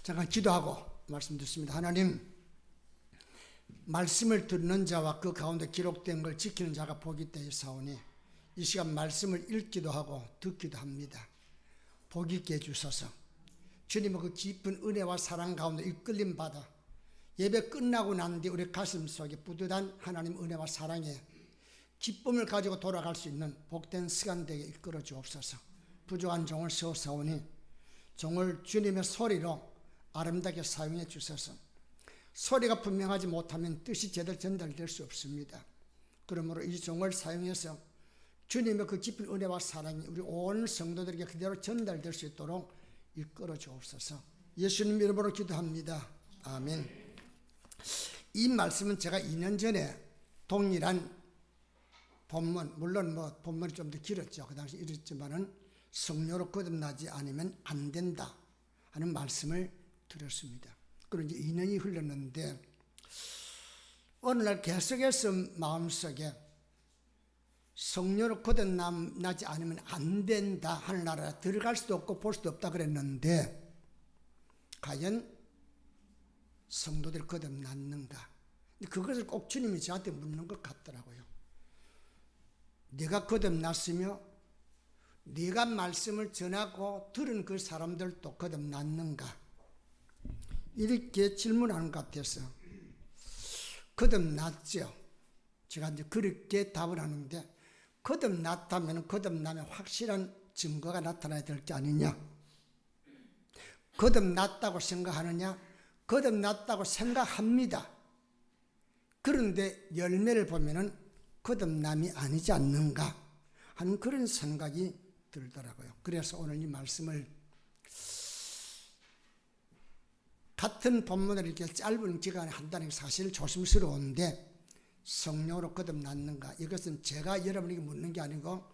잠깐 기도하고 말씀 듣습니다. 하나님, 말씀을 듣는 자와 그 가운데 기록된 걸 지키는 자가 복이 되사오니 이 시간 말씀을 읽기도 하고 듣기도 합니다. 복 있게 해주소서. 주님의 그 깊은 은혜와 사랑 가운데 이끌림 받아 예배 끝나고 난 뒤 우리 가슴 속에 뿌듯한 하나님 은혜와 사랑에 기쁨을 가지고 돌아갈 수 있는 복된 시간 되게 이끌어 주옵소서. 부족한 종을 세워사오니 종을 주님의 소리로 아름답게 사용해 주셔서 소리가 분명하지 못하면 뜻이 제대로 전달될 수 없습니다. 그러므로 이 종을 사용해서 주님의 그 깊은 은혜와 사랑이 우리 온 성도들에게 그대로 전달될 수 있도록 이끌어 주옵소서. 예수님 이름으로 기도합니다. 아멘. 이 말씀은 제가 2년 전에 동일한 본문, 물론 본문이 좀 더 길었죠. 그 당시 이랬지만은 성령으로 거듭나지 않으면 안 된다 하는 말씀을 드렸습니다. 그리고 이제 2년이 흘렀는데 어느 날 계속해서 마음속에 성령으로 거듭나지 않으면 안 된다, 하늘나라에 들어갈 수도 없고 볼 수도 없다 그랬는데 과연 성도들이 거듭났는가? 그것을 꼭 주님이 저한테 묻는 것 같더라고요. 네가 거듭났으며 네가 말씀을 전하고 들은 그 사람들도 거듭났는가? 이렇게 질문하는 것 같아서 거듭났죠. 제가 이제 그렇게 답을 하는데 거듭났다면 거듭나면 확실한 증거가 나타나야 될 게 아니냐? 거듭났다고 생각하느냐? 거듭났다고 생각합니다. 그런데 열매를 보면은 거듭남이 아니지 않는가 하는 그런 생각이 들더라고요. 그래서 오늘 이 말씀을 같은 본문을 이렇게 짧은 기간에 한다는 게 사실 조심스러운데 성령으로 거듭났는가? 이것은 제가 여러분에게 묻는 게 아니고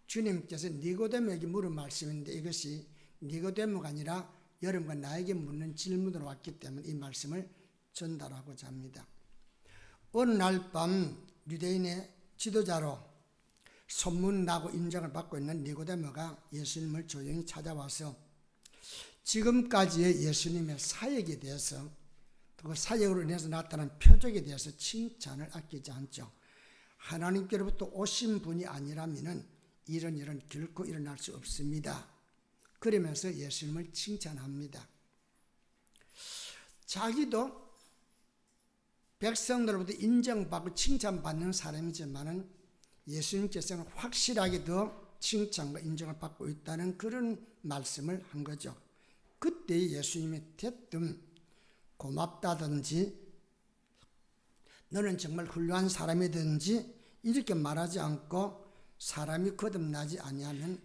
주님께서 니고데모에게 물은 말씀인데 이것이 니고데모가 아니라 여러분과 나에게 묻는 질문으로 왔기 때문에 이 말씀을 전달하고자 합니다. 어느 날 밤 유대인의 지도자로 소문나고 인정을 받고 있는 니고데모가 예수님을 조용히 찾아와서 지금까지의 예수님의 사역에 대해서 그 사역으로 인해서 나타난 표적에 대해서 칭찬을 아끼지 않죠. 하나님께로부터 오신 분이 아니라면 이런 일은 결코 일어날 수 없습니다. 그러면서 예수님을 칭찬합니다. 자기도 백성들로부터 인정받고 칭찬받는 사람이지만은 예수님께서는 확실하게 더 칭찬과 인정을 받고 있다는 그런 말씀을 한 거죠. 그때 예수님이 대뜸 고맙다든지 너는 정말 훌륭한 사람이든지 이렇게 말하지 않고 사람이 거듭나지 아니하면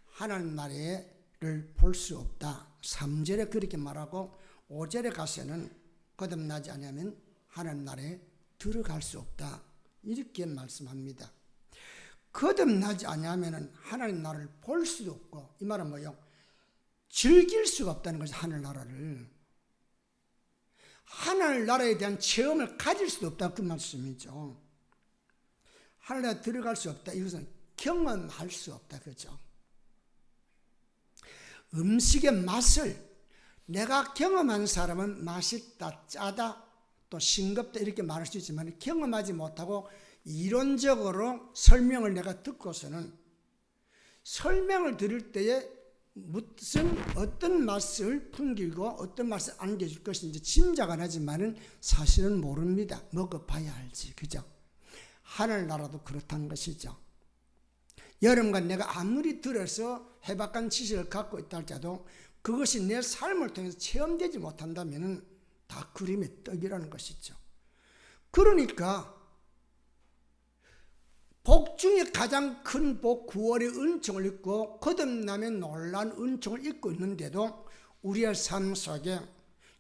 하나님 나라를 볼 수 없다. 3절에 그렇게 말하고 5절에 가서는 거듭나지 아니하면 하나님 나라에 들어갈 수 없다. 이렇게 말씀합니다. 거듭나지 아니하면 하나님 나라를 볼 수도 없고 이 말은 뭐예요? 즐길 수가 없다는 거죠. 하늘나라를. 하늘나라에 대한 체험을 가질 수도 없다 그 말씀이죠. 하늘나라에 들어갈 수 없다. 이것은 경험할 수 없다. 그죠? 음식의 맛을 내가 경험한 사람은 맛있다, 짜다, 또 싱겁다 이렇게 말할 수 있지만 경험하지 못하고 이론적으로 설명을 내가 듣고서는 설명을 들을 때에 무슨 어떤 맛을 풍기고 어떤 맛을 안겨줄 것인지 짐작은 하지만은 사실은 모릅니다. 먹어봐야 알지. 그죠? 하늘나라도 그렇다는 것이죠. 여러분과 내가 아무리 들어서 해박한 지식을 갖고 있다 할지라도 그것이 내 삶을 통해서 체험되지 못한다면 다 그림의 떡이라는 것이죠. 그러니까 복 중에 가장 큰 복, 구원의 은총을 입고 거듭나면 놀란 은총을 입고 있는데도 우리의 삶 속에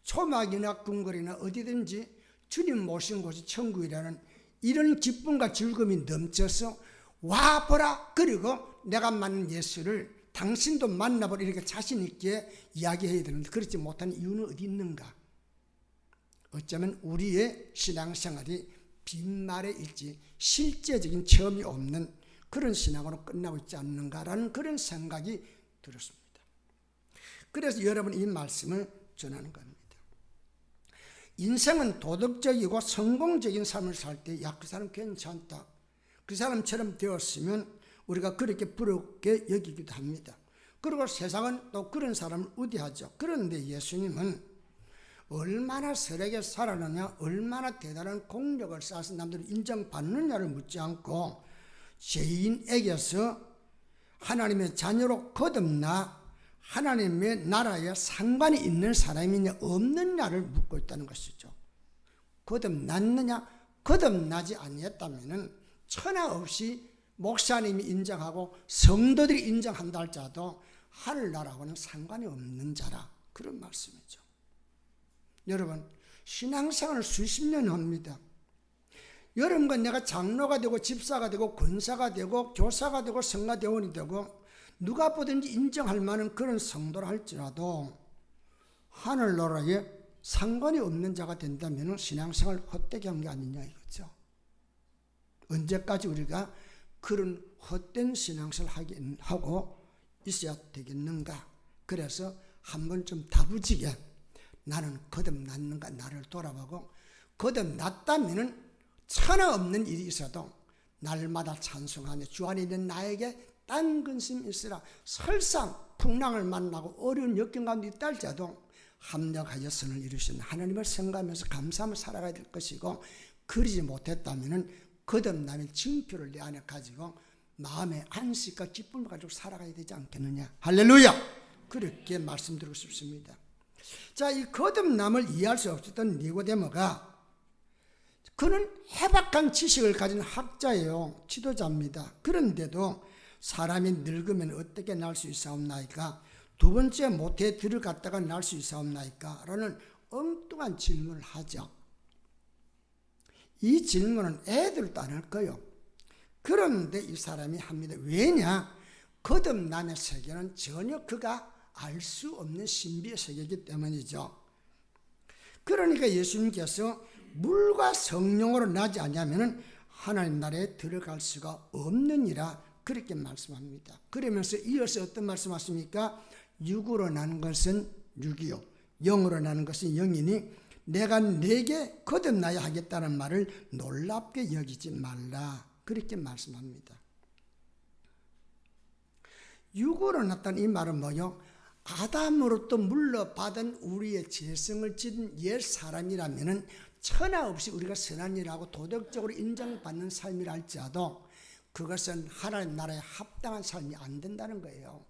초막이나 궁궐이나 어디든지 주님 모신 곳이 천국이라는 이런 기쁨과 즐거움이 넘쳐서 와 보라, 그리고 내가 만난 예수를 당신도 만나보라 이렇게 자신 있게 이야기해야 되는데 그렇지 못하는 이유는 어디 있는가? 어쩌면 우리의 신앙생활이 빈말에 있지 실제적인 체험이 없는 그런 신앙으로 끝나고 있지 않는가라는 그런 생각이 들었습니다. 그래서 여러분 이 말씀을 전하는 겁니다. 인생은 도덕적이고 성공적인 삶을 살 때 야, 그 사람 괜찮다, 그 사람처럼 되었으면 우리가 그렇게 부럽게 여기기도 합니다. 그리고 세상은 또 그런 사람을 우대하죠. 그런데 예수님은 얼마나 설하게 살았느냐, 얼마나 대단한 공력을 쌓아서 남들이 인정받느냐를 묻지 않고 죄인에게서 하나님의 자녀로 거듭나 하나님의 나라에 상관이 있는 사람이냐 없느냐를 묻고 있다는 것이죠. 거듭났느냐? 거듭나지 아니했다면 천하 없이 목사님이 인정하고 성도들이 인정한다 할지라도 하늘나라하고는 상관이 없는 자라, 그런 말씀이죠. 여러분, 신앙생활을 수십 년 합니다. 여러분과 내가 장로가 되고 집사가 되고 권사가 되고 교사가 되고 성가대원이 되고 누가 보든지 인정할 만한 그런 성도라 할지라도 하늘나라에 상관이 없는 자가 된다면 신앙생활 헛되게 한 게 아니냐 이거죠. 언제까지 우리가 그런 헛된 신앙생활 하고 있어야 되겠는가? 그래서 한 번쯤 다부지게 나는 거듭났는가 나를 돌아보고, 거듭났다면 천하 없는 일이 있어도 날마다 찬송하며 주 안에 있는 나에게 딴 근심이 있으라. 설상 풍랑을 만나고 어려운 역경 가운데 있다 할지라도 합력하여 선을 이루신 하나님을 생각하면서 감사하며 살아가야 될 것이고, 그러지 못했다면 거듭남의 징표를 내 안에 가지고 마음의 안식과 기쁨을 가지고 살아가야 되지 않겠느냐. 할렐루야! 그렇게 말씀드리고 싶습니다. 자, 이 거듭남을 이해할 수 없었던 니고데모가, 그는 해박한 지식을 가진 학자예요. 지도자입니다. 그런데도 사람이 늙으면 어떻게 날 수 있사옵나이까? 두 번째 모태에 들어갔다가 날 수 있사옵나이까? 라는 엉뚱한 질문을 하죠. 이 질문은 애들도 안 할 거예요. 그런데 이 사람이 합니다. 왜냐? 거듭남의 세계는 전혀 그가 알 수 없는 신비의 세계이기 때문이죠. 그러니까 예수님께서 물과 성령으로 나지 않으면 하나님 나라에 들어갈 수가 없느니라, 그렇게 말씀합니다. 그러면서 이어서 어떤 말씀하십니까? 육으로 난 것은 육이요, 영으로 나는 것은 영이니 내가 내게 거듭나야 하겠다는 말을 놀랍게 여기지 말라, 그렇게 말씀합니다. 육으로 났다는 이 말은 뭐요? 아담으로부터 물러받은 우리의 죄성을 지은 옛 사람이라면 천하 없이 우리가 선한 일하고 도덕적으로 인정받는 삶이라 할지라도 그것은 하나님 나라에 합당한 삶이 안 된다는 거예요.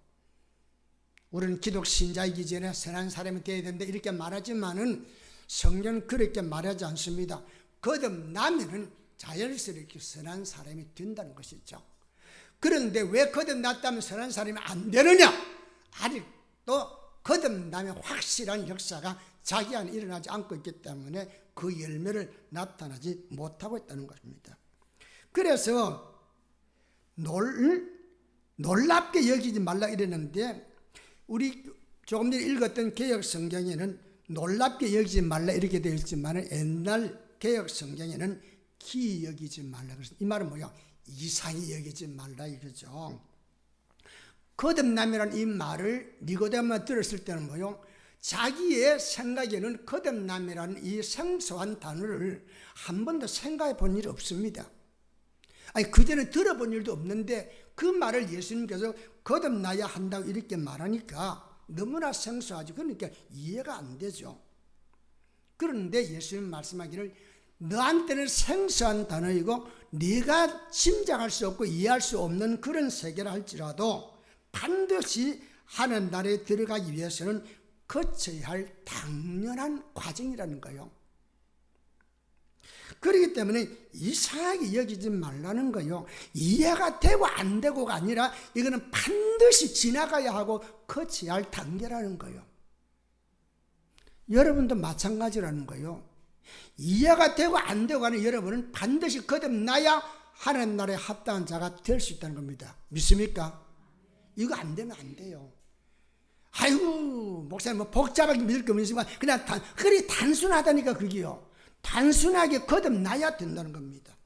우리는 기독 신자이기 전에 선한 사람이 되어야 된다 이렇게 말하지만은 성경은 그렇게 말하지 않습니다. 거듭나면은 자연스럽게 선한 사람이 된다는 것이죠. 그런데 왜 거듭났다면 선한 사람이 안 되느냐? 아직도 거듭나면 확실한 역사가 자기 안에 일어나지 않고 있기 때문에 그 열매를 나타나지 못하고 있다는 것입니다. 그래서 놀랍게 여기지 말라 이랬는데, 우리 조금 전에 읽었던 개역 성경에는 놀랍게 여기지 말라 이렇게 되어 있지만 옛날 개역 성경에는 기이 여기지 말라. 그래서 이 말은 뭐야? 이상히 여기지 말라 이거죠. 거듭남이라는 이 말을 니고데모가 들었을 때는 뭐요? 자기의 생각에는 거듭남이라는 이 생소한 단어를 한 번도 생각해 본 일이 없습니다. 아니, 그전에 들어본 일도 없는데 그 말을 예수님께서 거듭나야 한다고 이렇게 말하니까 너무나 생소하죠. 그러니까 이해가 안 되죠. 그런데 예수님 말씀하기를 너한테는 생소한 단어이고 네가 짐작할 수 없고 이해할 수 없는 그런 세계라 할지라도 반드시 하는 나라에 들어가기 위해서는 거쳐야 할 당연한 과정이라는 거예요. 그렇기 때문에 이상하게 여기지 말라는 거예요. 이해가 되고 안 되고가 아니라 이거는 반드시 지나가야 하고 거쳐야 할 단계라는 거예요. 여러분도 마찬가지라는 거예요. 이해가 되고 안 되고 하는 여러분은 반드시 거듭나야 하나님 나라에 합당한 자가 될 수 있다는 겁니다. 믿습니까? 이거 안 되면 안 돼요. 아이고 목사님 뭐 복잡하게 믿을 거 없지만 그냥 그리 단순하다니까. 그게요, 단순하게 거듭나야 된다는 겁니다.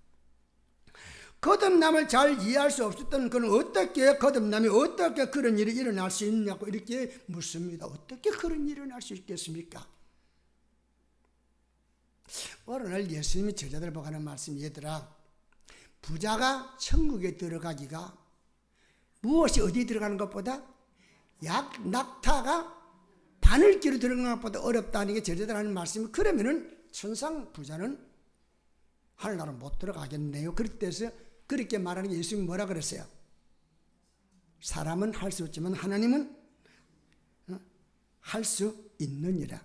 거듭남을 잘 이해할 수 없었던 그는 어떻게 거듭남이 어떻게 그런 일이 일어날 수 있냐고 이렇게 묻습니다. 어떻게 그런 일이 일어날 수 있겠습니까? 어느 날 예수님이 제자들 보고 하는 말씀이, 얘들아, 부자가 천국에 들어가기가 무엇이 어디에 들어가는 것보다 낙타가 바늘기로 들어가는 것보다 어렵다는 게 제자들 하는 말씀이, 그러면은 천상 부자는 하늘나라 못 들어가겠네요. 그때서 그렇게 말하는 게 예수님이 뭐라 그랬어요? 사람은 할 수 없지만 하나님은 할 수 있느니라.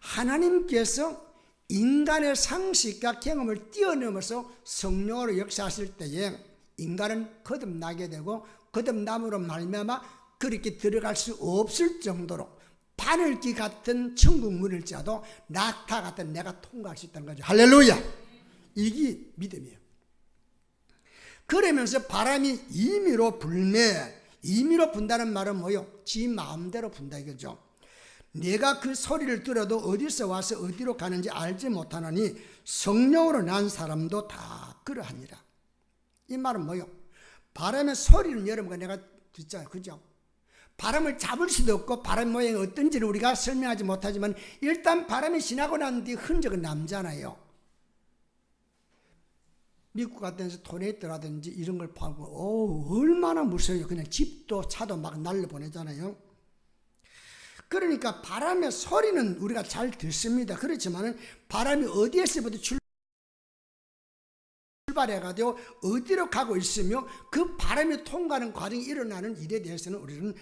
하나님께서 인간의 상식과 경험을 뛰어넘어서 성령으로 역사하실 때에 인간은 거듭나게 되고, 거듭남으로 말미암아 그렇게 들어갈 수 없을 정도로 바늘기 같은 천국 문을 짜도 낙타 같은 내가 통과할 수 있다는 거죠. 할렐루야! 이게 믿음이에요. 그러면서 바람이 임의로 불매, 임의로 분다는 말은 뭐요? 지 마음대로 분다 이거죠. 내가 그 소리를 들어도 어디서 와서 어디로 가는지 알지 못하나니 성령으로 난 사람도 다 그러하니라. 이 말은 뭐요? 바람의 소리는 여러분과 내가 듣잖아요. 그죠? 바람을 잡을 수도 없고 바람 모양이 어떤지를 우리가 설명하지 못하지만 일단 바람이 지나고 난 뒤 흔적은 남잖아요. 미국 같은 데서 토네이도라든지 이런 걸 보고 얼마나 무서워요. 그냥 집도 차도 막 날려보내잖아요. 그러니까 바람의 소리는 우리가 잘 듣습니다. 그렇지만 바람이 어디에서부터 출발해가지고 어디로 가고 있으며 그 바람이 통과하는 과정이 일어나는 일에 대해서는 우리는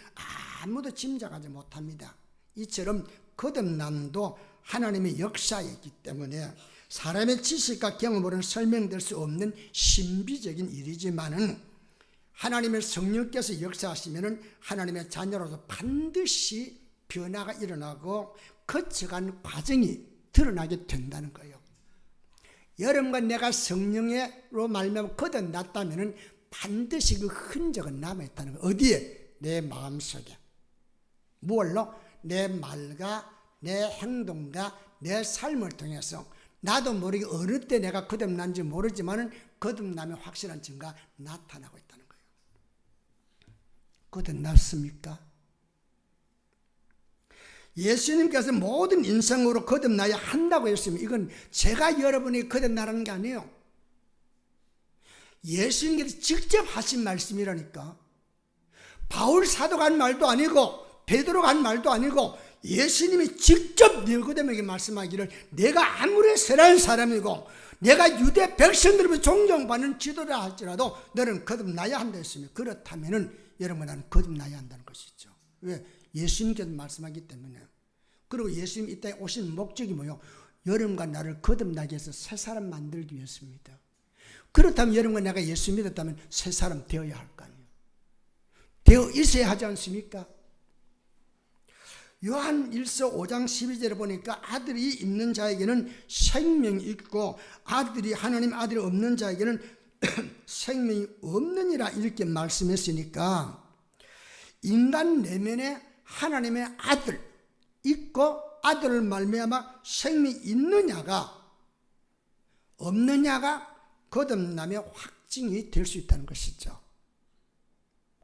아무도 짐작하지 못합니다. 이처럼 거듭남도 하나님의 역사이기 때문에 사람의 지식과 경험으로는 설명될 수 없는 신비적인 일이지만은 하나님의 성령께서 역사하시면은 하나님의 자녀로서 반드시 변화가 일어나고 거쳐간 과정이 드러나게 된다는 거예요. 여러분과 내가 성령으로 말미암아 거듭났다면은 반드시 그 흔적은 남아있다는 거예요. 어디에? 내 마음속에. 무엇로? 내 말과 내 행동과 내 삶을 통해서 나도 모르게 어느 때 내가 거듭난지 모르지만 거듭남의 확실한 증거가 나타나고 있다는 거예요. 거듭났습니까? 예수님께서 모든 인생으로 거듭나야 한다고 했으면 이건 제가 여러분이 거듭나라는 게 아니에요. 예수님께서 직접 하신 말씀이라니까. 바울 사도가 한 말도 아니고 베드로가 한 말도 아니고 예수님이 직접 니고데모에게 말씀하기를, 내가 아무리 선한 사람이고 내가 유대 백성들에게 존경받는 지도자 할지라도 너는 거듭나야 한다 했으면, 그렇다면 여러분 나는 거듭나야 한다는 것이죠. 왜? 예수님께서 말씀하기 때문에. 그리고 예수님이 이 땅에 오신 목적이 뭐예요? 여러분과 나를 거듭나게 해서 새 사람 만들기 위해서입니다. 그렇다면 여러분과 내가 예수 믿었다면 새 사람 되어야 할 거 아니에요. 되어 있어야 하지 않습니까? 요한 1서 5장 12절에 보니까 아들이 있는 자에게는 생명이 있고 하나님 아들이 없는 자에게는 생명이 없느니라 이렇게 말씀했으니까 인간 내면에 하나님의 아들 있고 아들을 말미암아 생명이 있느냐가 없느냐가 거듭남의 확증이 될 수 있다는 것이죠.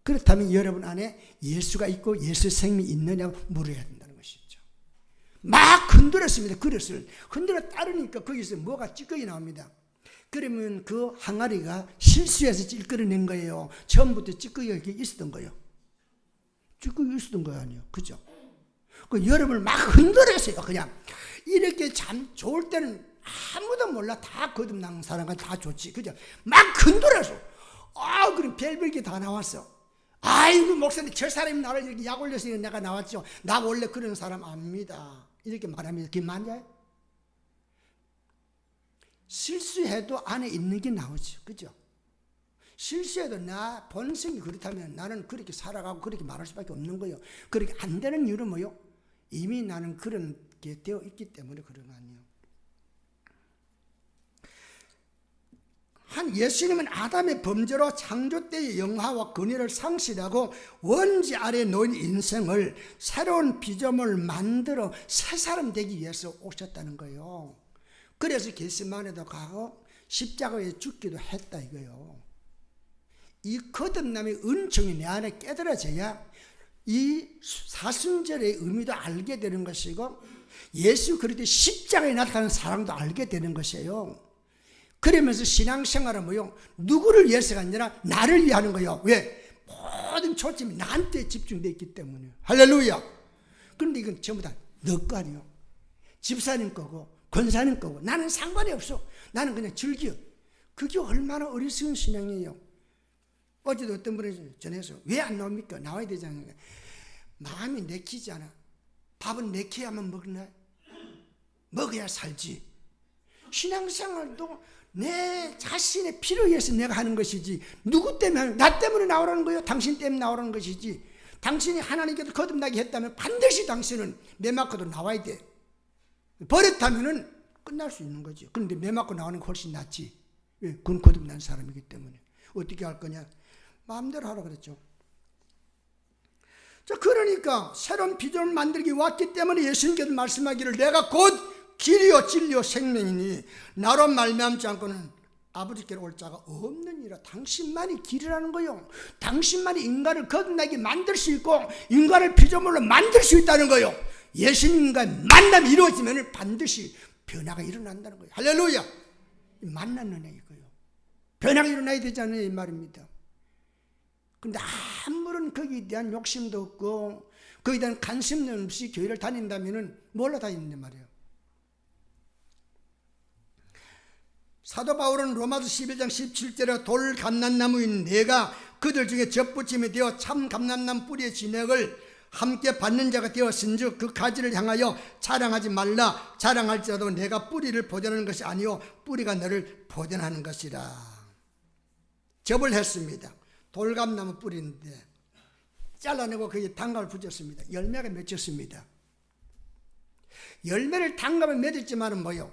그렇다면 여러분 안에 예수가 있고 예수의 생명이 있느냐고 물어야 된다는 것이죠. 막 흔들었습니다. 그릇을 흔들어 따르니까 거기서 뭐가 찌꺼기 나옵니다. 그러면 그 항아리가 실수해서 찌꺼내는 거예요. 처음부터 찌꺼기가 이렇게 있었던 거예요. 찌꺼기 있었던 거 아니에요. 그죠? 여러분을 막 흔들었어요. 그냥 이렇게 참 좋을 때는 아무도 몰라. 다 거듭난 사람은 다 좋지. 그죠? 막 흔들어서 그럼 별별게 다 나왔어. 아이고 목사님 저 사람이 나를 이렇게 약 올려서 내가 나왔죠. 나 원래 그런 사람 압니다. 이렇게 말하면 그게 맞아요? 실수해도 안에 있는 게 나오죠. 그죠? 실수해도 나 본성이 그렇다면 나는 그렇게 살아가고 그렇게 말할 수밖에 없는 거예요. 그렇게 안 되는 이유는 뭐예요? 이미 나는 그런 게 되어 있기 때문에 그런 거 아니에요. 예수님은 아담의 범죄로 창조 때의 영화와 권위를 상실하고 원죄 아래 놓인 인생을 새로운 피조물을 만들어 새 사람 되기 위해서 오셨다는 거예요. 그래서 겟세마네도 가고 십자가에 죽기도 했다 이거요. 이 거듭남의 은총이 내 안에 깨달아져야 이 사순절의 의미도 알게 되는 것이고 예수 그리스도 십자가에 나타나는 사랑도 알게 되는 것이에요. 그러면서 신앙생활은 뭐요? 누구를 위해서가 아니라 나를 위하는 거예요. 왜? 모든 초점이 나한테 집중되어 있기 때문에. 할렐루야. 그런데 이건 전부 다 너 거 아니요. 집사님 거고 권사님 거고 나는 상관이 없어. 나는 그냥 즐겨. 그게 얼마나 어리석은 신앙이에요. 어제도 어떤 분이 전해서 왜 안 나옵니까? 나와야 되잖아요. 마음이 내키지 않아. 밥은 내켜야만 먹나? 먹어야 살지. 신앙생활도 내 자신의 필요에 의해서 내가 하는 것이지 누구 때문에 하는, 나 때문에 나오라는 거예요? 당신 때문에 나오라는 것이지. 당신이 하나님께서 거듭나게 했다면 반드시 당신은 매 맞고도 나와야 돼. 버릇하면은 끝날 수 있는 거지. 그런데 매 맞고 나오는 게 훨씬 낫지. 왜? 그건 거듭난 사람이기 때문에. 어떻게 할 거냐? 마음대로 하라 그랬죠. 자, 그러니까 새로운 비전을 만들기 왔기 때문에 예수님께서 말씀하기를 내가 곧 길이요 진리요 생명이니 나로 말미암지 않고는 아버지께로 올 자가 없느니라. 당신만이 길이라는 거요. 당신만이 인간을 거듭나게 만들 수 있고 인간을 피조물로 만들 수 있다는 거요. 예수님과의 만남이 이루어지면 반드시 변화가 일어난다는 거예요. 할렐루야. 만나는 애 이거요. 변화가 일어나야 되잖아요 이 말입니다. 근데 아무런 거기에 대한 욕심도 없고 거기에 대한 관심도 없이 교회를 다닌다면 뭘로 다니는데 말이에요. 사도 바울은 로마서 11장 17절에 돌 감람나무인 내가 그들 중에 젖붙임이 되어 참 감람나무 뿌리의 진액을 함께 받는 자가 되었은즉 그 가지를 향하여 자랑하지 말라. 자랑할지라도 내가 뿌리를 보존하는 것이 아니요 뿌리가 너를 보존하는 것이라. 접을 했습니다. 돌감나무 뿌리인데 잘라내고 거기에 단감을 붙였습니다. 열매가 맺혔습니다. 열매를 단감에 맺었지만은 뭐요?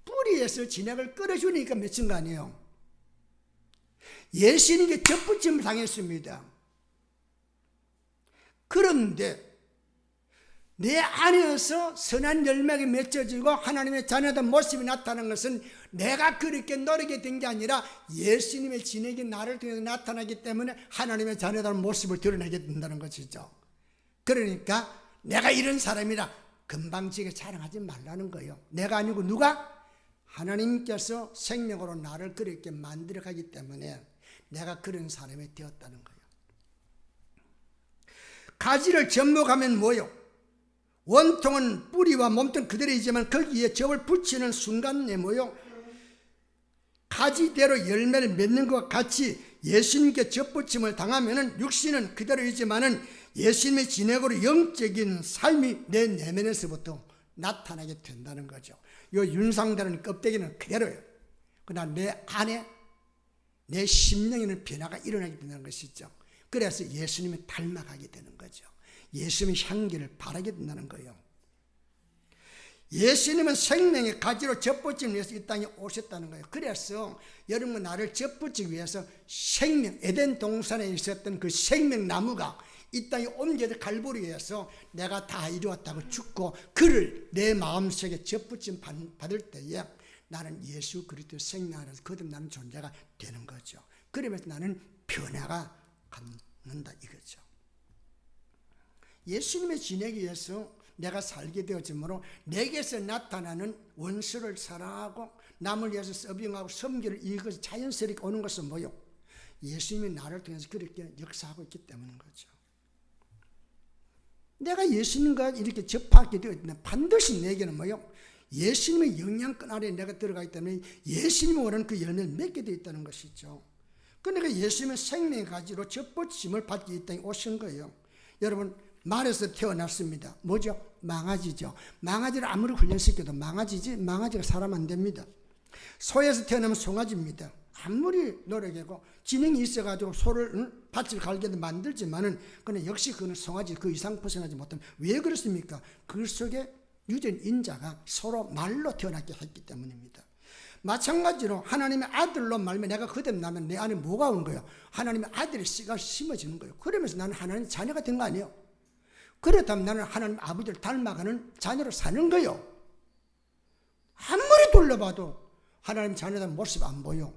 뿌리에서 진액을 끌어주니까 맺힌 거 아니에요. 예수님께 접붙임을 당했습니다. 그런데 내 안에서 선한 열매가 맺혀지고 하나님의 자녀된 모습이 나타나는 것은 내가 그렇게 노력이 된 게 아니라 예수님의 진액이 나를 통해서 나타나기 때문에 하나님의 자녀된 모습을 드러내게 된다는 것이죠. 그러니까 내가 이런 사람이라 금방지게 자랑하지 말라는 거예요. 내가 아니고 누가? 하나님께서 생명으로 나를 그렇게 만들어 가기 때문에 내가 그런 사람이 되었다는 거예요. 가지를 접목하면 뭐요? 원통은 뿌리와 몸통 그대로이지만 거기에 접을 붙이는 순간에 뭐요? 가지대로 열매를 맺는 것과 같이 예수님께 접붙임을 당하면 육신은 그대로이지만은 예수님의 진액으로 영적인 삶이 내 내면에서부터 나타나게 된다는 거죠. 이 윤상되는 껍데기는 그대로예요. 그러나 내 안에 내 심령에는 변화가 일어나게 된다는 것이죠. 그래서 예수님을 닮아가게 되는 거죠. 예수님의 향기를 바라게 된다는 거예요. 예수님은 생명의 가지로 접붙이기 위해서 이 땅에 오셨다는 거예요. 그래서 여러분 나를 접붙이기 위해서 생명, 에덴 동산에 있었던 그 생명나무가 이 땅에 옮겨져 갈보리에서 내가 다 이루었다고 죽고 그를 내 마음속에 접붙임 받을 때에 나는 예수 그리스도 생명 안에서 거듭나는 존재가 되는 거죠. 그러면서 나는 변화가 갖는다 이거죠. 예수님의 진액에 의해서 내가 살게 되어지므로 내게서 나타나는 원수를 사랑하고 남을 위해서 서빙하고 섬기를 이것이 자연스럽게 오는 것은 뭐요? 예수님이 나를 통해서 그렇게 역사하고 있기 때문인 거죠. 내가 예수님과 이렇게 접하게 되었는데 반드시 내게는 뭐요? 예수님의 영향권 아래에 내가 들어가기 때문에 예수님이 원하는 그 열매를 맺게 되어 있다는 것이죠. 그러니까 예수님의 생명의 가지로 접붙임을 받기 이 땅에 오신 거예요. 여러분 말에서 태어났습니다. 뭐죠? 망아지죠. 망아지를 아무리 훈련시켜도 망아지가 사람 안 됩니다. 소에서 태어나면 송아지입니다. 아무리 노력하고 지능이 있어가지고 소를 밭을 갈게도 만들지만은 그는 역시 그는 송아지 그 이상 벗어나지 못하면 왜 그렇습니까? 그 속에 유전 인자가 서로 말로 태어났게 했기 때문입니다. 마찬가지로 하나님의 아들로 말면 내가 거듭나면 내 안에 뭐가 온 거예요? 하나님의 아들의 씨가 심어지는 거예요. 그러면서 나는 하나님의 자녀가 된 거 아니에요? 그렇다면 나는 하나님 아버지를 닮아가는 자녀로 사는 거예요. 아무리 둘러봐도 하나님 자녀된 모습 안 보여.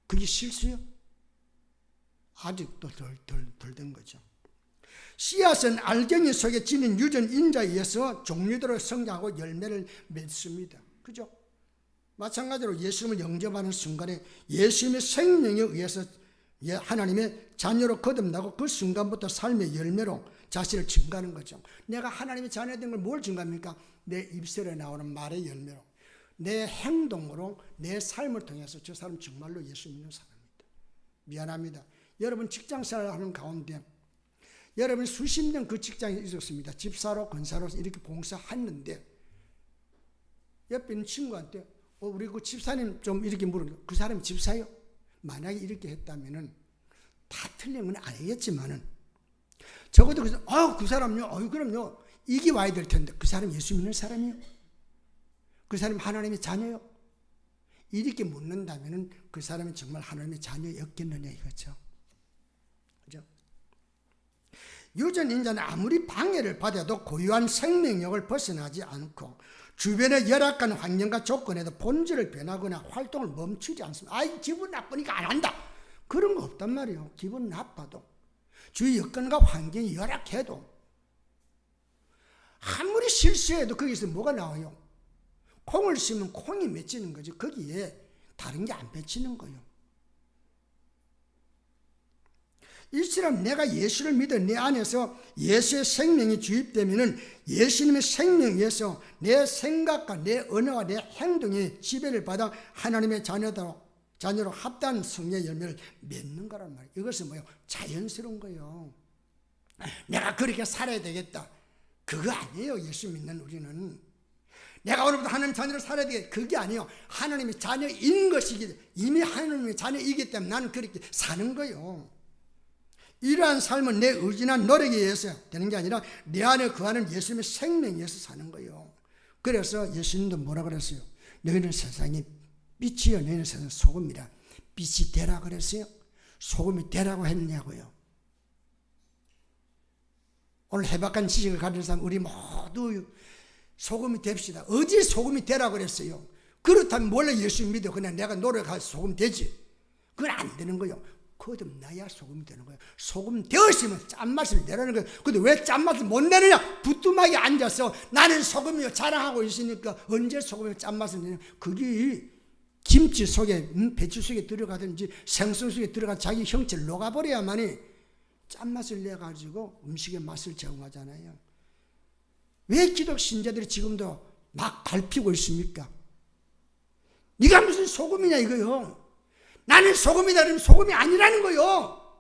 그게 실수요? 아직도 덜 된 거죠. 씨앗은 알갱이 속에 지닌 유전 인자에 의해서 종류대로 성장하고 열매를 맺습니다. 그죠? 마찬가지로 예수님을 영접하는 순간에 예수님의 생명에 의해서 하나님의 자녀로 거듭나고 그 순간부터 삶의 열매로 자신을 증거하는 거죠. 내가 하나님의 자녀된 걸 뭘 증거합니까? 내 입술에 나오는 말의 열매로, 내 행동으로, 내 삶을 통해서 저 사람 정말로 예수 믿는 사람입니다. 미안합니다. 여러분 직장생활을 하는 가운데 여러분 수십 년 그 직장에 있었습니다. 집사로 권사로서 이렇게 봉사했는데 옆에 있는 친구한테 우리 그 집사님 좀 이렇게 물으면 그 사람이 집사요? 만약에 이렇게 했다면은 다 틀린 건 아니겠지만은 적어도 그 사람요, 그럼요. 이게 와야 될 텐데 그 사람 예수 믿는 사람이요? 그 사람 하나님의 자녀요? 이렇게 묻는다면은 그 사람이 정말 하나님의 자녀였겠느냐 이거죠. 그죠? 유전인자는 아무리 방해를 받아도 고유한 생명력을 벗어나지 않고 주변의 열악한 환경과 조건에도 본질을 변하거나 활동을 멈추지 않습니다. 기분 나쁘니까 안 한다. 그런 거 없단 말이에요. 기분 나빠도 주위 여건과 환경이 열악해도 아무리 실수해도 거기서 뭐가 나와요? 콩을 심으면 콩이 맺히는 거죠. 거기에 다른 게 안 맺히는 거예요. 이처럼 내가 예수를 믿어 내 안에서 예수의 생명이 주입되면은 예수님의 생명에서 내 생각과 내 언어와 내 행동이 지배를 받아 하나님의 자녀로 합당한 성령의 열매를 맺는 거란 말이에요. 이것은 뭐예요? 자연스러운 거예요. 내가 그렇게 살아야 되겠다. 그거 아니에요. 예수 믿는 우리는. 내가 오늘부터 하나님 자녀로 살아야 되겠다. 그게 아니에요. 하나님의 자녀인 것이기, 이미 하나님의 자녀이기 때문에 나는 그렇게 사는 거예요. 이러한 삶은 내 의지나 노력에 의해서 되는 게 아니라 내 안에 거하는 예수님의 생명에 의해서 사는 거예요. 그래서 예수님도 뭐라 그랬어요? 너희는 세상의 빛이요, 너희는 세상의 소금이라. 빛이 되라 그랬어요? 소금이 되라고 했냐고요? 오늘 해박한 지식을 가진 사람 우리 모두 소금이 됩시다. 어디 소금이 되라고 그랬어요? 그렇다면 원래 예수 믿어 그냥 내가 노력해서 소금 되지. 그건 안 되는 거예요. 거듭나야 소금이 되는 거예요. 소금 되었으면 짠맛을 내라는 거예요. 근데 왜 짠맛을 못 내느냐? 부뚜막에 앉아서 나는 소금이요 자랑하고 있으니까 언제 소금이 짠맛을 내냐? 그게 김치 속에 배추 속에 들어가든지 생선 속에 들어가 자기 형체를 녹아버려야만이 짠맛을 내가지고 음식의 맛을 제공하잖아요. 왜 기독 신자들이 지금도 막 밟히고 있습니까? 네가 무슨 소금이냐 이거요. 나는 소금이다 그러면 소금이 아니라는 거요.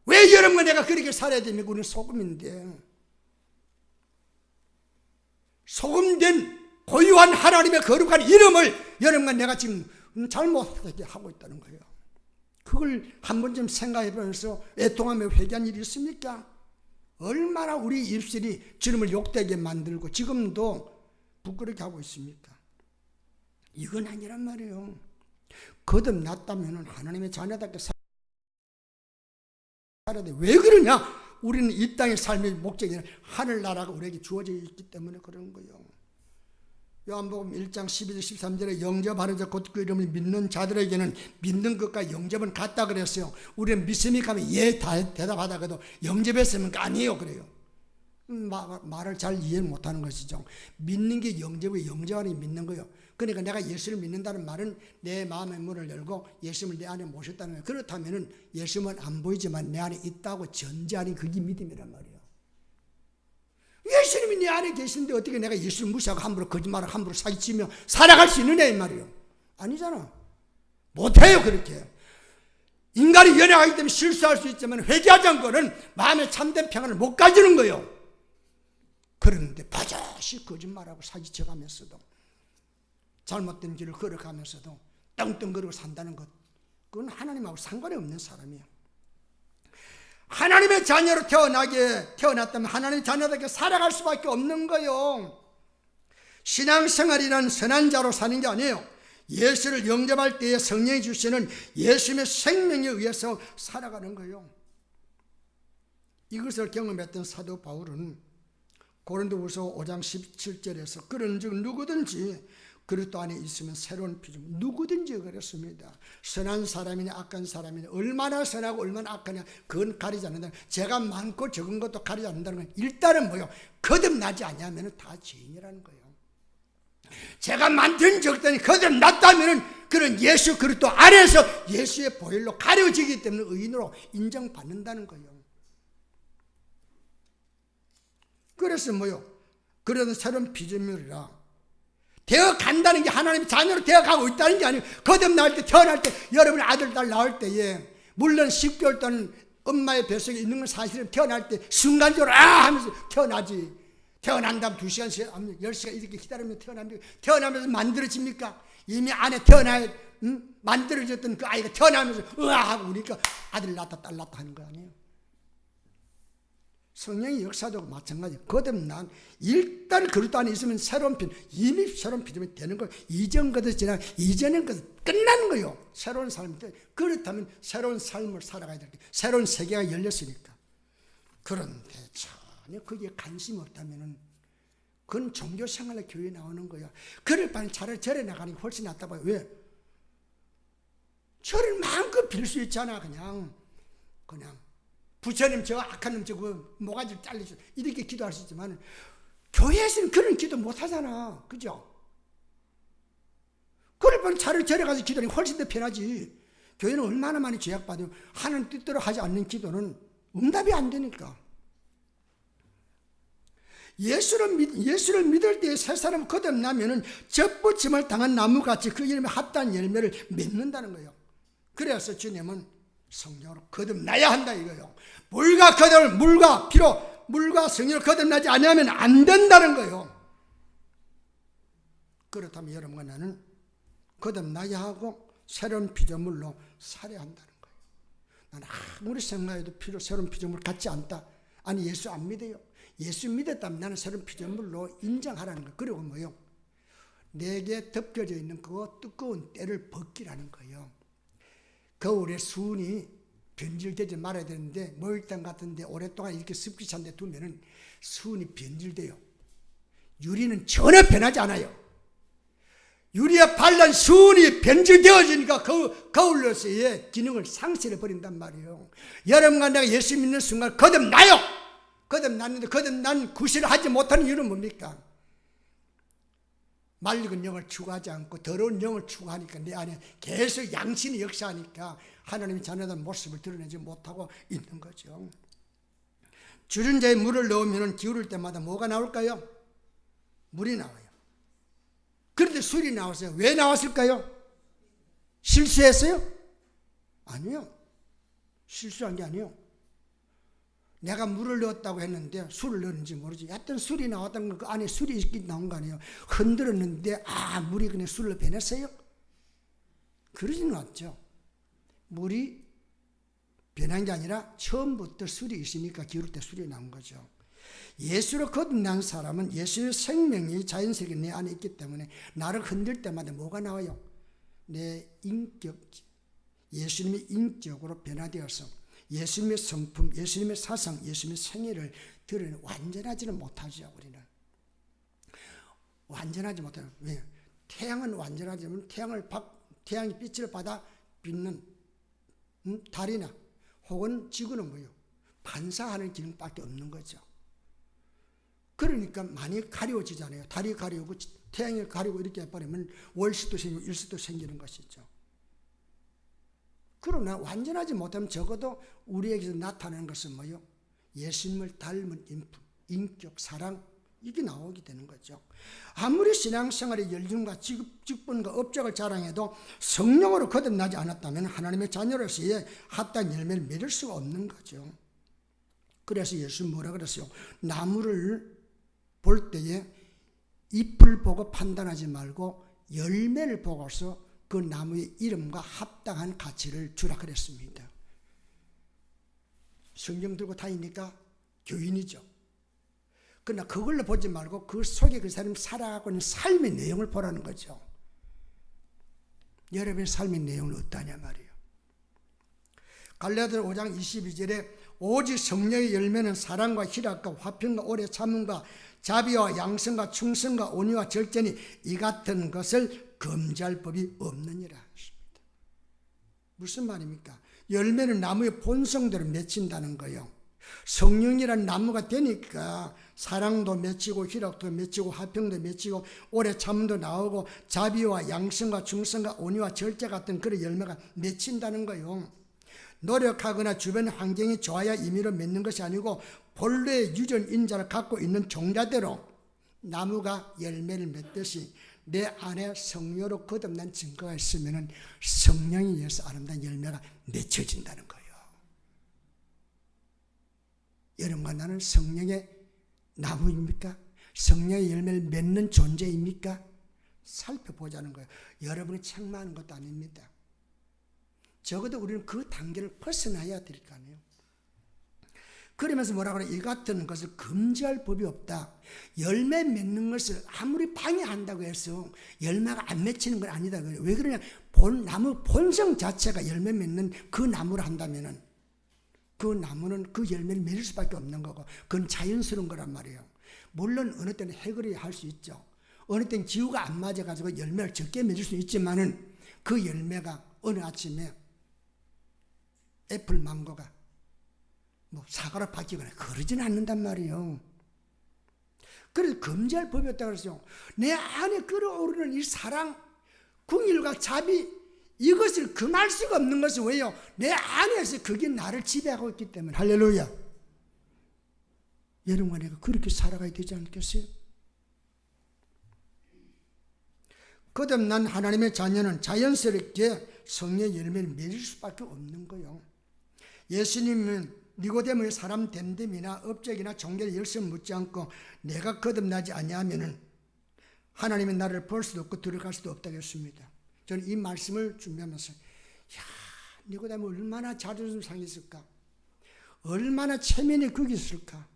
왜 여러분과 내가 그렇게 살아야 됩니까? 우리는 소금인데. 소금된 고유한 하나님의 거룩한 이름을 여러분과 내가 지금 잘못하게 하고 있다는 거예요. 그걸 한 번쯤 생각해 보면서 애통하며 회개한 일이 있습니까? 얼마나 우리 입술이 주님을 욕되게 만들고 지금도 부끄럽게 하고 있습니까? 이건 아니란 말이에요. 거듭났다면 하나님의 자녀답게 살아야 돼. 왜 그러냐? 우리는 이 땅의 삶의 목적이 하늘나라가 우리에게 주어져 있기 때문에 그런 거예요. 요한복음 1장 12절 13절에 영접하는 자 곧 그 이름을 믿는 자들에게는 믿는 것과 영접은 같다 그랬어요. 우리는 믿습니까 하면 예 대답하다가도 영접했습니까? 아니에요 그래요. 말을 잘 이해 못하는 것이죠. 믿는 게 영접이고 영접하는 게 믿는 거예요. 그러니까 내가 예수를 믿는다는 말은 내 마음의 문을 열고 예수님을 내 안에 모셨다는 거예요. 그렇다면 예수님은 안 보이지만 내 안에 있다고 전제하는 그게 믿음이란 말이에요. 예수님이 내 안에 계시는데 어떻게 내가 예수를 무시하고 함부로 거짓말을 함부로 사기치며 살아갈 수 있느냐 이 말이에요. 아니잖아. 못해요 그렇게. 인간이 연약하기 때문에 실수할 수 있지만 회개하지 않고는 마음의 참된 평안을 못 가지는 거예요. 그런데 버젓이 거짓말하고 사기쳐가면서도 잘못된 길을 걸어가면서도 떵떵거리고 산다는 것, 그건 하나님하고 상관이 없는 사람이에요. 하나님의 자녀로 태어났다면 하나님의 자녀답게 살아갈 수밖에 없는 거예요. 신앙생활이란 선한 자로 사는 게 아니에요. 예수를 영접할 때에 성령이 주시는 예수님의 생명에 의해서 살아가는 거예요. 이것을 경험했던 사도 바울은 고린도후서 5장 17절에서 그런즉 누구든지 그리스도 안에 있으면 새로운 피조물. 누구든지 그렇습니다. 선한 사람이냐 악한 사람이냐, 얼마나 선하고 얼마나 악하냐 그건 가리지 않는다. 제가 많고 적은 것도 가리지 않는다는 건 일단은 뭐요? 거듭나지 않으면 다 죄인이라는 거예요. 제가 많든 적든지 거듭났다면 그런 예수 그리스도 안에서 예수의 보혈로 가려지기 때문에 의인으로 인정받는다는 거예요. 그래서 뭐요? 그런 새로운 피조물이라 되어 간다는 게 하나님의 자녀로 되어 가고 있다는 게 아니에요. 거듭날 때, 태어날 때, 여러분의 아들, 딸 낳을 때에 물론 10개월 동안 엄마의 뱃속에 있는 건 사실은 태어날 때 순간적으로 하면서 태어나지. 태어난 다음 2시간, 10시간 이렇게 기다리면 태어납니까? 태어나면서 만들어집니까? 이미 안에 태어나야 만들어졌던 그 아이가 태어나면서 으아 하고 우니까 아들 낳았다 딸 낳았다 하는 거 아니에요. 성령의 역사도 마찬가지예요. 거듭난 일단 그리스도 안에 있으면 새로운 피, 이미 새로운 피조물이 되는 거예요. 이전 것도 지나 이전의 것은 끝나는 거예요. 새로운 삶이 돼. 그렇다면 새로운 삶을 살아가야 될 게 새로운 세계가 열렸으니까. 그런데 전혀 거기에 관심이 없다면은 그건 종교 생활에 교회에 나오는 거야. 그럴 바엔 차라리 절에 나가는 게 훨씬 낫다 봐요. 왜? 절을 마음껏 빌 수 있잖아. 그냥 부처님 저 악한 놈 저거 모가지를 잘리죠. 이렇게 기도할 수 있지만 교회에서는 그런 기도 못 하잖아. 그죠? 그럴 바엔 차라리 절에 가서 기도하는 게 훨씬 더 편하지. 교회는 얼마나 많이 죄악받아요. 하는 뜻대로 하지 않는 기도는 응답이 안 되니까. 예수를 믿을 때에 새 사람 거듭나면은 접붙임을 당한 나무같이 그 이름에 합단 열매를 맺는다는 거예요. 그래서 주님은 성령으로 거듭나야 한다 이거예요. 물과 피로 물과 성령으로 거듭나지 않으면 안 된다는 거예요. 그렇다면 여러분과 나는 거듭나야 하고 새로운 피조물로 살아야 한다는 거예요. 나는 아무리 생각해도 새로운 피조물 같지 않다. 아니 예수 안 믿어요. 예수 믿었다면 나는 새로운 피조물로 인정하라는 거예요. 그리고 뭐요? 내게 덮여져 있는 그 두꺼운 때를 벗기라는 거예요. 겨울에 수은이 변질되지 말아야 되는데 목욕탕 같은 데 오랫동안 이렇게 습기 찬 데 두면은 수은이 변질돼요. 유리는 전혀 변하지 않아요. 유리에 발란 수은이 변질되어지니까 거울로서의 기능을 상실해 버린단 말이에요. 여러분과 내가 예수 믿는 순간 거듭나요. 거듭났는데 거듭난 구실을 하지 못하는 이유는 뭡니까? 맑은 영을 추구하지 않고 더러운 영을 추구하니까 내 안에 계속 양신이 역사하니까 하나님의 자녀된 모습을 드러내지 못하고 있는 거죠. 주전자에 물을 넣으면 기울일 때마다 뭐가 나올까요? 물이 나와요. 그런데 술이 나왔어요. 왜 나왔을까요? 실수했어요? 아니요. 실수한 게 아니에요. 내가 물을 넣었다고 했는데 술을 넣었는지 모르지. 하여튼 술이 나왔다는 건 그 안에 술이 있긴 나온 거 아니에요. 흔들었는데 물이 그냥 술로 변했어요? 그러지는 않죠. 물이 변한 게 아니라 처음부터 술이 있으니까 기울일 때 술이 나온 거죠. 예수로 거듭난 사람은 예수의 생명이 자연스럽게 내 안에 있기 때문에 나를 흔들 때마다 뭐가 나와요? 내 인격, 예수님이 인격으로 변화되어서 예수님의 성품, 예수님의 사상, 예수님의 생애를 드러내는 완전하지는 못하죠. 우리는 완전하지 못해요. 왜? 태양은 완전하지만 태양이 빛을 받아 빛는 달이나 혹은 지구는 뭐예요? 반사하는 기능밖에 없는 거죠. 그러니까 많이 가려워지잖아요. 달이 가려우고 태양이 가려우고 이렇게 해버리면 월수도 생기고 일수도 생기는 것이죠. 그러나 완전하지 못하면 적어도 우리에게서 나타나는 것은 뭐예요? 예수님을 닮은 인격, 사랑 이게 나오게 되는 거죠. 아무리 신앙생활의 열정과 직분과 업적을 자랑해도 성령으로 거듭나지 않았다면 하나님의 자녀로서의 합당 열매를 맺을 수가 없는 거죠. 그래서 예수는 뭐라 그랬어요? 나무를 볼 때에 잎을 보고 판단하지 말고 열매를 보고서 그 나무의 이름과 합당한 가치를 주라 그랬습니다. 성경 들고 다니니까 교인이죠. 그러나 그걸로 보지 말고 그 속에 그 사람이 살아가고 있는 삶의 내용을 보라는 거죠. 여러분의 삶의 내용은 어떠냐 말이에요. 갈라디아서 5장 22절에 오직 성령의 열매는 사랑과 희락과 화평과 오래 참음과 자비와 양성과 충성과 온유와 절제니 이 같은 것을 금지할 법이 없느니라. 무슨 말입니까? 열매는 나무의 본성대로 맺힌다는 거예요. 성령이란 나무가 되니까 사랑도 맺히고 희락도 맺히고 화평도 맺히고 오래 참도 나오고 자비와 양성과 충성과 온유와 절제 같은 그런 열매가 맺힌다는 거예요. 노력하거나 주변 환경이 좋아야 임의로 맺는 것이 아니고 본래의 유전 인자를 갖고 있는 종자대로 나무가 열매를 맺듯이 내 안에 성령으로 거듭난 증거가 있으면 성령에 의해서 아름다운 열매가 맺혀진다는 거예요. 여러분과 나는 성령의 나무입니까? 성령의 열매를 맺는 존재입니까? 살펴보자는 거예요. 여러분이 책망하는 것도 아닙니다. 적어도 우리는 그 단계를 벗어나야 될 거 아니에요. 그러면서 뭐라고 그래? 이 같은 것을 금지할 법이 없다. 열매 맺는 것을 아무리 방해한다고 해서 열매가 안 맺히는 건 아니다. 왜 그러냐? 나무 본성 자체가 열매 맺는 그 나무를 한다면은 그 나무는 그 열매를 맺을 수밖에 없는 거고 그건 자연스러운 거란 말이에요. 물론 어느 때는 해결이 할 수 있죠. 어느 때는 기후가 안 맞아가지고 열매를 적게 맺을 수 있지만은 그 열매가 어느 아침에 애플 망고가 사과로 바뀌거나 그러지는 않는단 말이에요. 그래서 금지할 법이 없다고 그랬어요. 내 안에 끓어오르는 이 사랑, 긍휼과 자비 이것을 금할 수가 없는 것은 왜요? 내 안에서 그게 나를 지배하고 있기 때문에. 할렐루야. 여러분과 내가 그렇게 살아가야 되지 않겠어요? 거듭난 하나님의 자녀는 자연스럽게 성령의 열매를 맺을 수밖에 없는 거예요. 예수님은 니고데모의 사람 됨됨이나 업적이나 종교의 열쇠를 묻지 않고 내가 거듭나지 아니하면은 하나님의 나라를 볼 수도 없고 들어갈 수도 없다고 했습니다. 저는 이 말씀을 준비하면서 니고데모 얼마나 자존심 상했을까? 얼마나 체면이 거겼을까?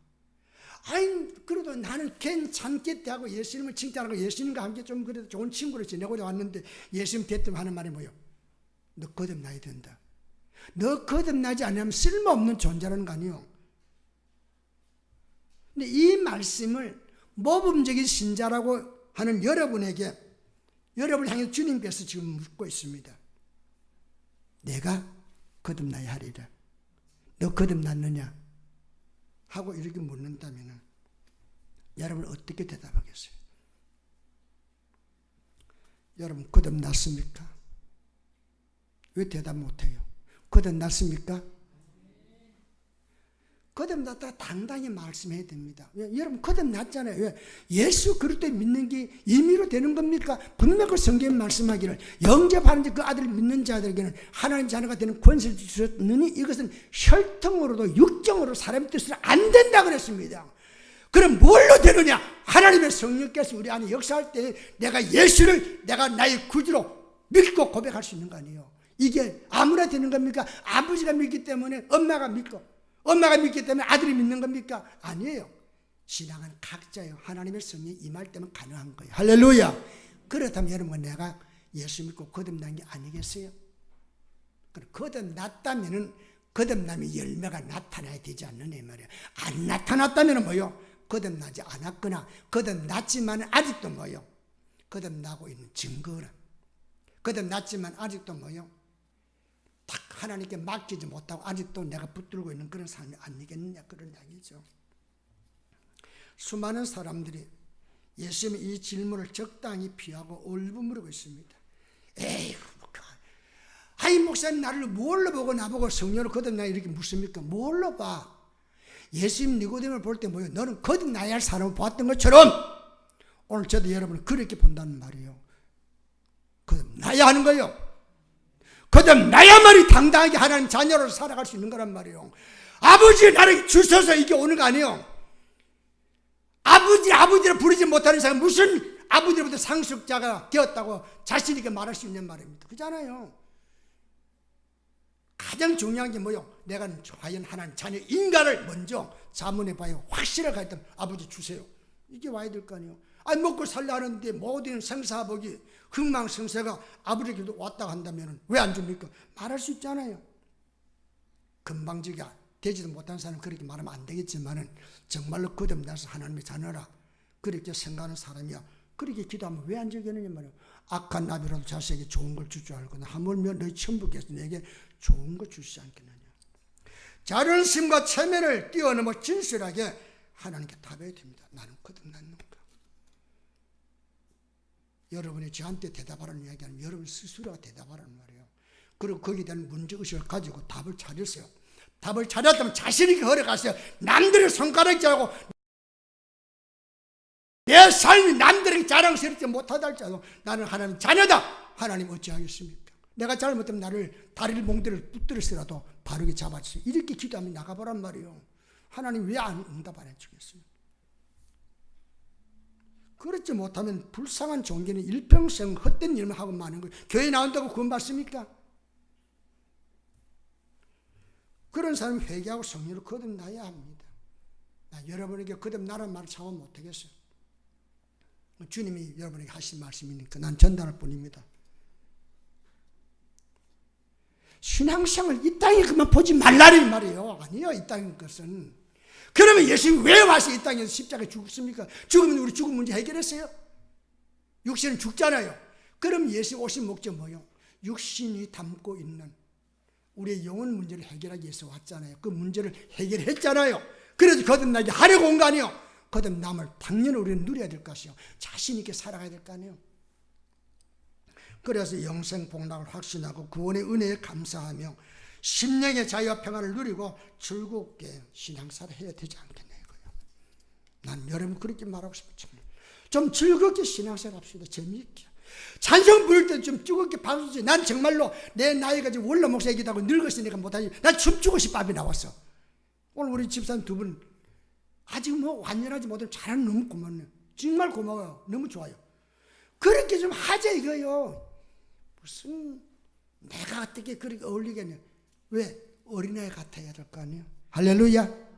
아니 그래도 나는 괜찮겠다 하고 예수님을 칭찬하고 예수님과 함께 좀 그래도 좋은 친구를 지내고자 왔는데 예수님 대뜸 하는 말이 뭐예요? 너 거듭나야 된다. 너 거듭나지 않으면 쓸모없는 존재라는 거 아니에요. 근데 이 말씀을 모범적인 신자라고 하는 여러분에게 여러분을 향해 주님께서 지금 묻고 있습니다. 내가 거듭나야 하리라. 너 거듭났느냐? 하고 이렇게 묻는다면 여러분 어떻게 대답하겠어요? 여러분 거듭났습니까? 왜 대답 못해요? 거듭났습니까? 거듭났다가 당당히 말씀해야 됩니다. 왜? 여러분 거듭났잖아요. 왜? 예수 그리스도 믿는 게 임의로 되는 겁니까? 분명히 성경에 말씀하기를 영접하는 그 아들을 믿는 자들에게는 하나님 자녀가 되는 권세를 주셨느니 이것은 혈통으로도 육정으로 사람의 뜻으로 안 된다 그랬습니다. 그럼 뭘로 되느냐? 하나님의 성령께서 우리 안에 역사할 때 내가 예수를 내가 나의 구주로 믿고 고백할 수 있는 거 아니에요. 이게 아무나 되는 겁니까? 아버지가 믿기 때문에 엄마가 믿고 엄마가 믿기 때문에 아들이 믿는 겁니까? 아니에요. 신앙은 각자예요. 하나님의 성령이 임할 때만 가능한 거예요. 할렐루야. 그렇다면 여러분 내가 예수 믿고 거듭난 게 아니겠어요? 거듭났다면은 거듭남의 열매가 나타나야 되지 않느냐 말이에요. 안 나타났다면은 뭐요? 거듭나지 않았거나 거듭났지만 아직도 뭐요? 거듭나고 있는 증거라. 거듭났지만 아직도 뭐요? 딱 하나님께 맡기지 못하고 아직도 내가 붙들고 있는 그런 삶이 아니겠느냐 그런 이야기죠. 수많은 사람들이 예수님의 이 질문을 적당히 피하고 울부짖고 있습니다. 에이, 아이 목사님 나를 뭘로 보고 나보고 성령으로 거듭나 이렇게 묻습니까? 뭘로 봐? 예수님 니고데모를 볼 때 뭐예요? 너는 거듭나야 할 사람을 보았던 것처럼 오늘 저도 여러분을 그렇게 본다는 말이에요. 거듭나야 하는 거예요. 거듭나야만이 당당하게 하나님 자녀로서 살아갈 수 있는 거란 말이에요. 아버지 나를 주셔서 이게 오는 거 아니에요. 아버지를 부르지 못하는 사람 무슨 아버지로부터 상속자가 되었다고 자신있게 말할 수 있는 말입니다. 그렇잖아요. 가장 중요한 게 뭐예요? 내가 과연 하나님 자녀 인간을 먼저 자문해봐요. 확실하게 했다면 아버지 주세요. 이게 와야 될 거 아니에요. 아니 먹고 살려 하는데 모든 생사복이 흥망성쇠가 아버지에게도 왔다고 한다면 왜 안 줍니까? 말할 수 있잖아요. 금방지가 되지도 못한 사람은 그렇게 말하면 안 되겠지만은 정말로 거듭나서 하나님의 자녀라 그렇게 생각하는 사람이야. 그렇게 기도하면 왜 안 적용하느냐 말이야. 악한 나비라도 자식에게 좋은 걸 줄 줄 알거든. 하물며 너희 천부께서 내게 좋은 걸 주시지 않겠느냐. 자존심과 체면을 뛰어넘어 진실하게 하나님께 답해야 됩니다. 나는 거듭났는가? 여러분이 저한테 대답하라는 이야기는 여러분 스스로가 대답하라는 말이에요. 그리고 거기에 대한 문제의식을 가지고 답을 찾으세요. 답을 찾았다면 자신있게 걸어가세요. 남들의 손가락질하고 내 삶이 남들에게 자랑스럽지 못하다 할지라도 나는 하나님 자녀다. 하나님 어찌하겠습니까? 내가 잘못하면 나를 다리를 몽둥이를 붙들었으라도 바르게 잡아주세요. 이렇게 기도하면 나가보란 말이에요. 하나님 왜 안 응답 안 해주겠어요? 그렇지 못하면 불쌍한 종교는 일평생 헛된 일만 하고 마는 거예요. 교회 나온다고 구원 받습니까? 그런 사람이 회개하고 성령으로 거듭나야 합니다. 나 여러분에게 거듭나라는 말을 참아 못하겠어요. 주님이 여러분에게 하신 말씀이니까 난 전달할 뿐입니다. 신앙생활 이 땅에 그만 보지 말라는 말이에요. 아니요, 이 땅인 것은. 그러면 예수님이 왜 와서 이 땅에서 십자가에 죽습니까? 죽으면 우리 죽음 문제 해결했어요? 육신은 죽잖아요. 그럼 예수 오신 목적 뭐예요? 육신이 담고 있는 우리의 영혼 문제를 해결하기 위해서 왔잖아요. 그 문제를 해결했잖아요. 그래서 거듭나게 하려고 온 거 아니에요. 거듭남을 당연히 우리는 누려야 될 것이요. 자신 있게 살아가야 될 거 아니에요. 그래서 영생 복락을 확신하고 구원의 은혜에 감사하며 심령의 자유와 평안을 누리고 즐겁게 신앙생활을 해야 되지 않겠냐 이거예요. 난 여러분 그렇게 말하고 싶지만 좀 즐겁게 신앙생활 합시다. 재미있게. 찬송 부를 때 좀 즐겁게 봐주지. 난 정말로 내 나이가 지금 원로 목사이기도 하고 늙었으니까 못하지. 난 춤추고 싶어 밥이 나왔어. 오늘 우리 집사님 두 분 아직 뭐 완전하지 못하면 잘하는 너무 고맙네요. 정말 고마워요. 너무 좋아요. 그렇게 좀 하자 이거요. 무슨 내가 어떻게 그렇게 어울리겠냐. 왜? 어린아이 같아야 될 거 아니에요. 할렐루야.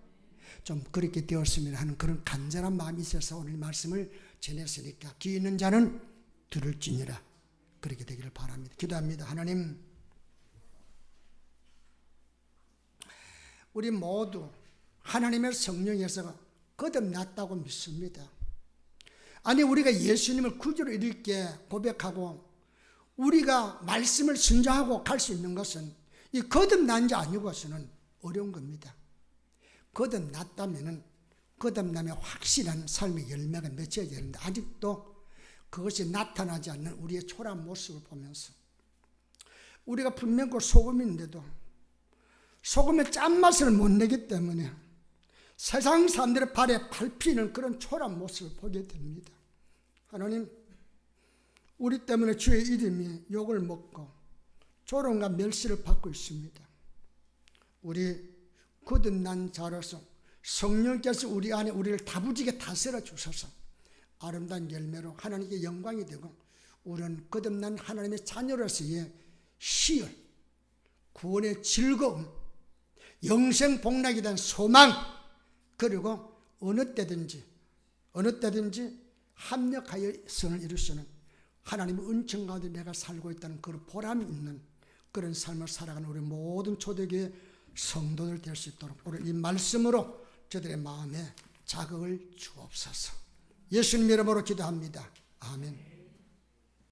좀 그렇게 되었으면 하는 그런 간절한 마음이 있어서 오늘 말씀을 전했으니까 귀 있는 자는 들을지니라. 그렇게 되기를 바랍니다. 기도합니다. 하나님, 우리 모두 하나님의 성령에서 거듭났다고 믿습니다. 아니 우리가 예수님을 구주로 이렇게 고백하고 우리가 말씀을 순종하고 갈 수 있는 것은 이 거듭난 자 아니고서는 어려운 겁니다. 거듭났다면은 거듭나면 확실한 삶의 열매가 맺혀야 되는데 아직도 그것이 나타나지 않는 우리의 초라한 모습을 보면서 우리가 분명 그 소금인데도 소금의 짠맛을 못 내기 때문에 세상 사람들의 발에 밟히는 그런 초라한 모습을 보게 됩니다. 하나님, 우리 때문에 주의 이름이 욕을 먹고 조롱과 멸시를 받고 있습니다. 우리 거듭난 자로서 성령께서 우리 안에 우리를 다부지게 다스려 주셔서 아름다운 열매로 하나님께 영광이 되고 우리는 거듭난 하나님의 자녀로서의 희열, 구원의 즐거움, 영생 복락에 대한 소망, 그리고 어느 때든지 합력하여 선을 이룰 수 있는 하나님의 은총 가운데 내가 살고 있다는 그런 보람 있는 그런 삶을 살아가는 우리 모든 초대교회 성도들 될 수 있도록 오늘 이 말씀으로 저들의 마음에 자극을 주옵소서. 예수님 이름으로 기도합니다. 아멘.